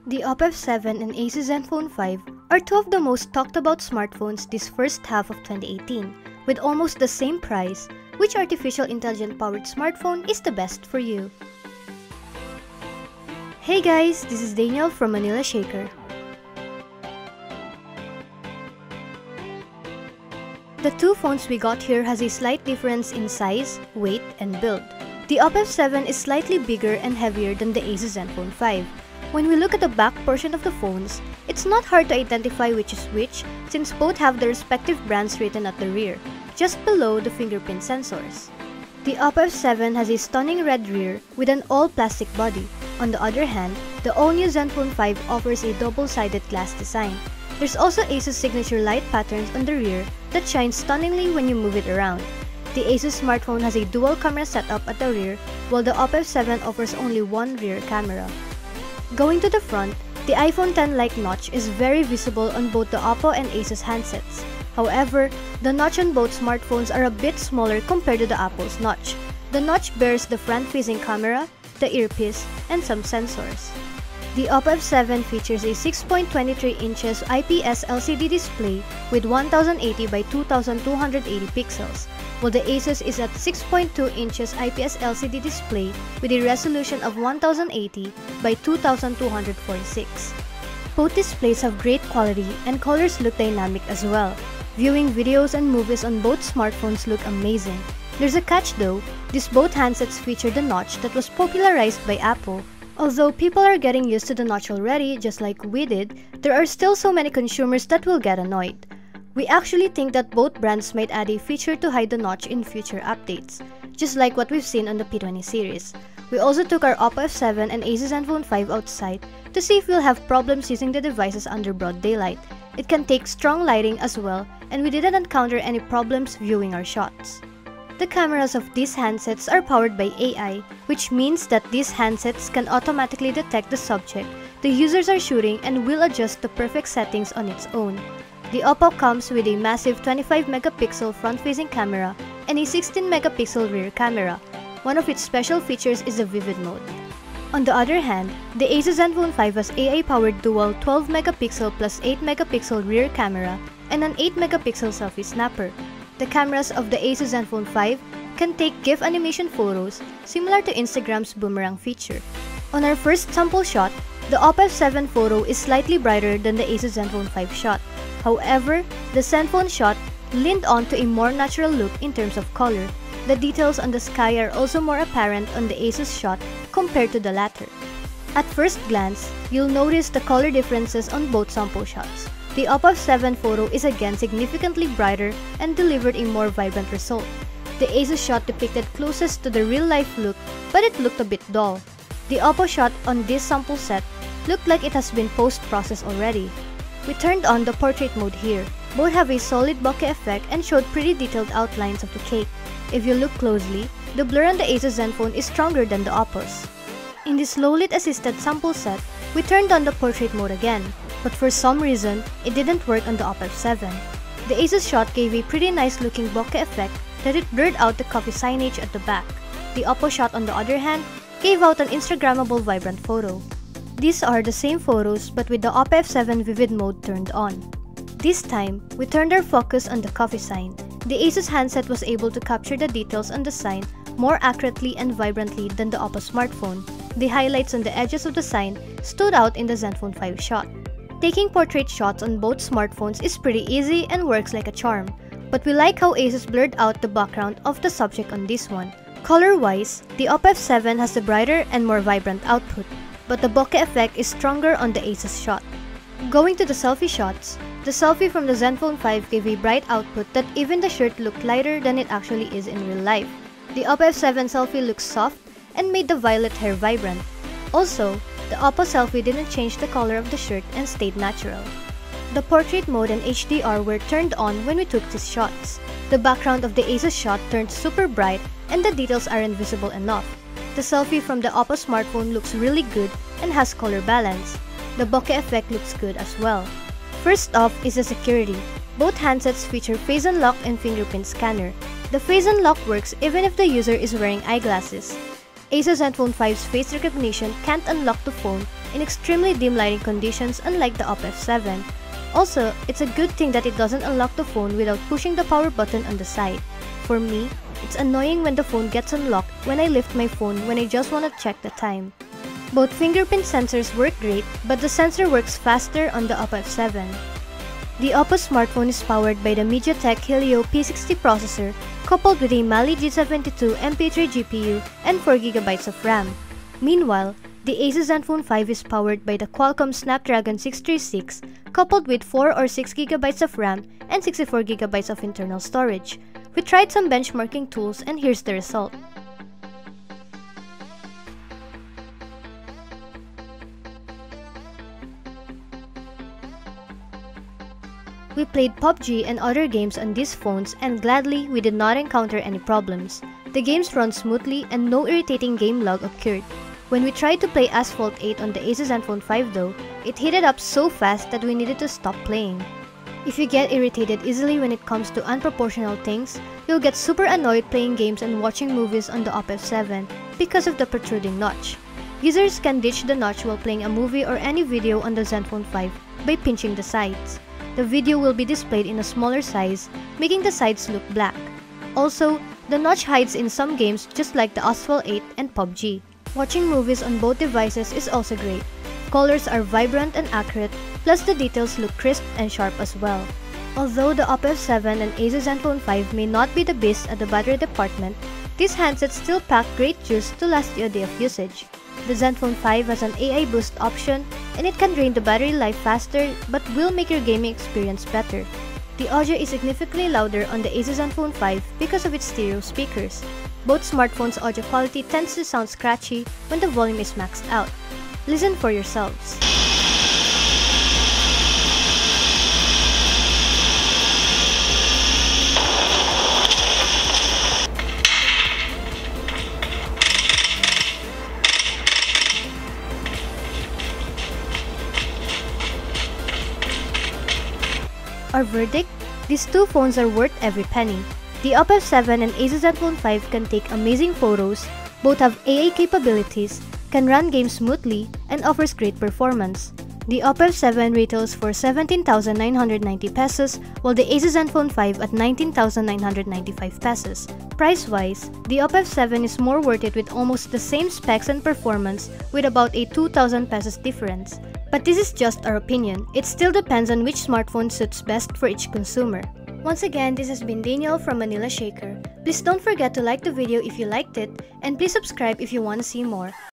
The Oppo F7 and Asus Zenfone 5 are two of the most talked about smartphones this first half of 2018. With almost the same price, which artificial intelligence powered smartphone is the best for you? Hey guys, this is Daniel from Manila Shaker. The two phones we got here has a slight difference in size, weight, and build. The Oppo F7 is slightly bigger and heavier than the Asus Zenfone 5. When we look at the back portion of the phones, it's not hard to identify which is which since both have the respective brands written at the rear, just below the fingerprint sensors. The Oppo F7 has a stunning red rear with an all-plastic body. On the other hand, the all-new Zenfone 5 offers a double-sided glass design. There's also Asus signature light patterns on the rear that shine stunningly when you move it around. The Asus smartphone has a dual camera setup at the rear, while the Oppo F7 offers only one rear camera. Going to the front, the iPhone X-like notch is very visible on both the Oppo and Asus handsets. However, the notch on both smartphones are a bit smaller compared to the Apple's notch. The notch bears the front-facing camera, the earpiece, and some sensors. The Oppo F7 features a 6.23 inches IPS LCD display with 1080 by 2280 pixels, while the Asus is at 6.2 inches IPS LCD display with a resolution of 1080 by 2246. Both displays have great quality and colors look dynamic as well. Viewing videos and movies on both smartphones look amazing. There's a catch though, these both handsets feature the notch that was popularized by Apple. Although people are getting used to the notch already, just like we did, there are still so many consumers that will get annoyed. We actually think that both brands might add a feature to hide the notch in future updates, just like what we've seen on the P20 series. We also took our Oppo F7 and Asus Zenfone 5 outside to see if we'll have problems using the devices under broad daylight. It can take strong lighting as well, and we didn't encounter any problems viewing our shots. The cameras of these handsets are powered by AI, which means that these handsets can automatically detect the subject the users are shooting and will adjust the perfect settings on its own. The Oppo comes with a massive 25-megapixel front-facing camera and a 16-megapixel rear camera. One of its special features is the Vivid Mode. On the other hand, the Asus Zenfone 5 has AI-powered dual 12-megapixel plus 8-megapixel rear camera and an 8-megapixel selfie snapper. The cameras of the Asus Zenfone 5 can take GIF animation photos similar to Instagram's boomerang feature. On our first sample shot, the Oppo F7 photo is slightly brighter than the Asus Zenfone 5 shot. However, the Zenfone shot leaned on to a more natural look in terms of color. The details on the sky are also more apparent on the Asus shot compared to the latter. At first glance, you'll notice the color differences on both sample shots. The Oppo F7 photo is again significantly brighter and delivered a more vibrant result. The Asus shot depicted closest to the real-life look, but it looked a bit dull. The Oppo shot on this sample set looked like it has been post-processed already. We turned on the portrait mode here. Both have a solid bokeh effect and showed pretty detailed outlines of the cake. If you look closely, the blur on the Asus Zenfone is stronger than the Oppo's. In this low-lit assisted sample set, we turned on the portrait mode again, but for some reason, it didn't work on the Oppo F7. The Asus shot gave a pretty nice looking bokeh effect that it blurred out the coffee signage at the back. The Oppo shot on the other hand, gave out an Instagrammable vibrant photo. These are the same photos but with the Oppo F7 Vivid Mode turned on. This time, we turned our focus on the coffee sign. The Asus handset was able to capture the details on the sign more accurately and vibrantly than the Oppo smartphone. The highlights on the edges of the sign stood out in the Zenfone 5 shot. Taking portrait shots on both smartphones is pretty easy and works like a charm, but we like how Asus blurred out the background of the subject on this one. Color-wise, the Oppo F7 has a brighter and more vibrant output, but the bokeh effect is stronger on the Asus shot. Going to the selfie shots, the selfie from the Zenfone 5 gave a bright output that even the shirt looked lighter than it actually is in real life. The Oppo F7 selfie looks soft and made the violet hair vibrant. Also, the Oppo selfie didn't change the color of the shirt and stayed natural. The portrait mode and HDR were turned on when we took these shots. The background of the Asus shot turned super bright and the details aren't visible enough. The selfie from the Oppo smartphone looks really good and has color balance. The bokeh effect looks good as well. First off is the security. Both handsets feature Face Unlock and fingerprint scanner. The Face Unlock works even if the user is wearing eyeglasses. Asus Zenfone 5's face recognition can't unlock the phone in extremely dim lighting conditions unlike the Oppo F7. Also, it's a good thing that it doesn't unlock the phone without pushing the power button on the side. For me, it's annoying when the phone gets unlocked when I lift my phone when I just want to check the time. Both fingerprint sensors work great, but the sensor works faster on the Oppo F7. The Oppo smartphone is powered by the MediaTek Helio P60 processor coupled with a Mali G72 MP3 GPU and 4GB of RAM. Meanwhile, the Asus Zenfone 5 is powered by the Qualcomm Snapdragon 636 coupled with 4 or 6GB of RAM and 64GB of internal storage. We tried some benchmarking tools and here's the result. We played PUBG and other games on these phones and gladly we did not encounter any problems. The games run smoothly and no irritating game lag occurred. When we tried to play Asphalt 8 on the Asus Zenfone 5 though, it heated up so fast that we needed to stop playing. If you get irritated easily when it comes to unproportional things, you'll get super annoyed playing games and watching movies on the Oppo F7 because of the protruding notch. Users can ditch the notch while playing a movie or any video on the Zenfone 5 by pinching the sides. The video will be displayed in a smaller size, making the sides look black. Also, the notch hides in some games just like the Asphalt 8 and PUBG. Watching movies on both devices is also great. Colors are vibrant and accurate, plus the details look crisp and sharp as well. Although the Oppo F7 and Asus Zenfone 5 may not be the best at the battery department, these handsets still pack great juice to last you a day of usage. The Zenfone 5 has an AI boost option and it can drain the battery life faster but will make your gaming experience better. The audio is significantly louder on the Asus Zenfone 5 because of its stereo speakers. Both smartphones' audio quality tends to sound scratchy when the volume is maxed out. Listen for yourselves. Our verdict? These two phones are worth every penny. The Oppo F7 and Asus Zenfone 5 can take amazing photos, both have AI capabilities, can run games smoothly, and offers great performance. The Oppo F7 retails for 17,990 pesos, while the Asus Zenfone 5 at 19,995 pesos. Price-wise, the Oppo F7 is more worth it with almost the same specs and performance with about a 2,000 pesos difference. But this is just our opinion. It still depends on which smartphone suits best for each consumer. Once again, this has been Daniel from Manila Shaker. Please don't forget to like the video if you liked it, and please subscribe if you want to see more.